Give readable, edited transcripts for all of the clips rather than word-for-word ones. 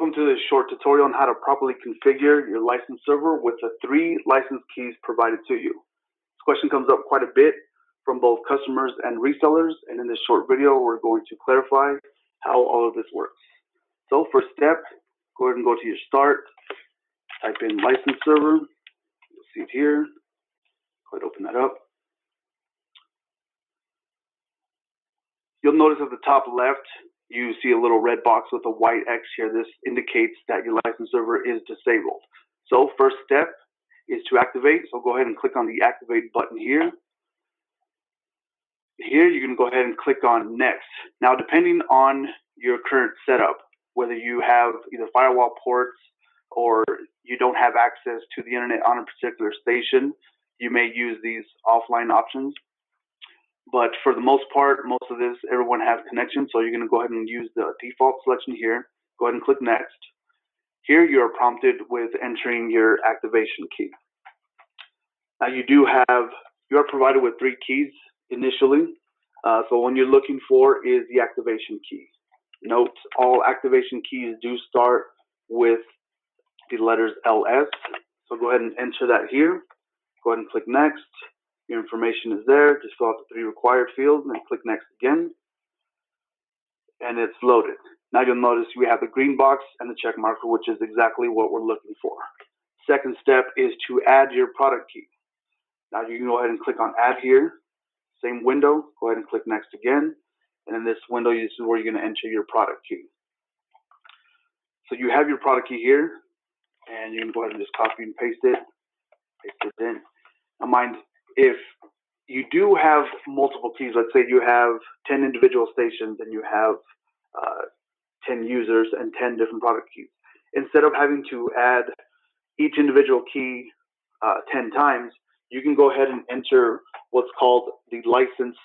Welcome to this short tutorial on how to properly configure your license server with the 3 license keys provided to you. This question comes up quite a bit from both customers and resellers, and in this short video we're going to clarify how all of this works. So first step, go ahead and go to your start, type in license server, you'll see it here, go ahead and open that up. You'll notice at the top left you see a little red box with a white X here. This indicates that your license server is disabled. So first step is to activate. So go ahead and click on the activate button here. Here you can go ahead and click on next. Now depending on your current setup, whether you have either firewall ports or you don't have access to the internet on a particular station, you may use these offline options. But for the most part, most of this, everyone has connection, so you're going to go ahead and use the default selection here. Go ahead and click next. Here you are prompted with entering your activation key. Now you are provided with 3 keys initially. So one you're looking for is the activation key. Note, all activation keys do start with the letters LS. So go ahead and enter that here. Go ahead and click next. Your information is there. Just fill out the 3 required fields and then click next again. And it's loaded. Now you'll notice we have the green box and the check marker, which is exactly what we're looking for. Second step is to add your product key. Now you can go ahead and click on add here. Same window. Go ahead and click next again. And in this window, this is where you're going to enter your product key. So you have your product key here. And you can go ahead and just copy and paste it. Paste it in. Now mind, if you do have multiple keys, let's say you have 10 individual stations and you have 10 users and 10 different product keys, instead of having to add each individual key 10 times, you can go ahead and enter what's called the license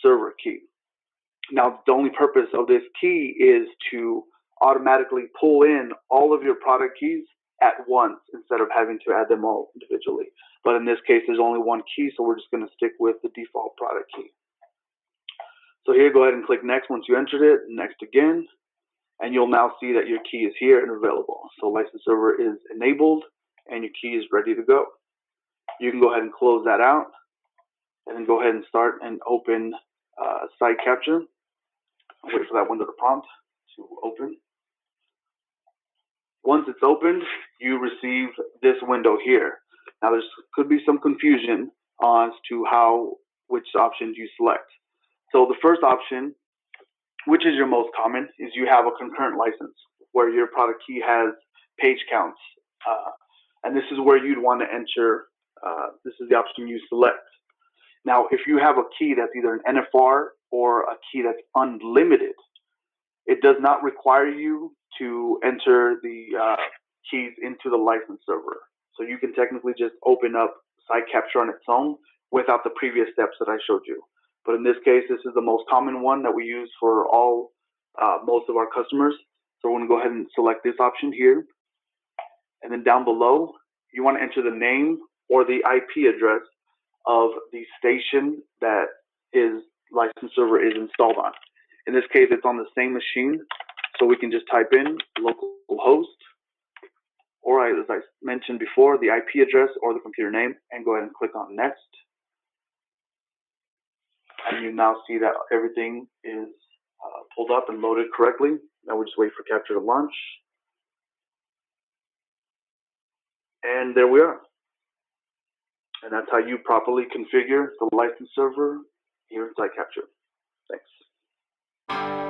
server key. Now, the only purpose of this key is to automatically pull in all of your product keys at once instead of having to add them all individually. But in this case, there's only 1 key, so we're just going to stick with the default product key. So here, go ahead and click next once you entered it, next again, and you'll now see that your key is here and available. So license server is enabled and your key is ready to go. You can go ahead and close that out and then go ahead and start and open site capture. I'll wait for that window to prompt to open. Once it's opened, you receive this window here. Now there could be some confusion as to which options you select. So the first option, which is your most common, is you have a concurrent license where your product key has page counts. And this is where you'd want to enter, this is the option you select. Now if you have a key that's either an NFR or a key that's unlimited, it does not require you to enter the keys into the license server. So you can technically just open up site capture on its own without the previous steps that I showed you. But in this case, this is the most common one that we use for most of our customers. So we're going to go ahead and select this option here. And then down below, you want to enter the name or the IP address of the station that his license server is installed on. In this case, it's on the same machine. So we can just type in localhost, or as I mentioned before, the IP address or the computer name, and go ahead and click on next. And you now see that everything is pulled up and loaded correctly. Now we just wait for capture to launch. And there we are. And that's how you properly configure the license server here in site capture. Thanks.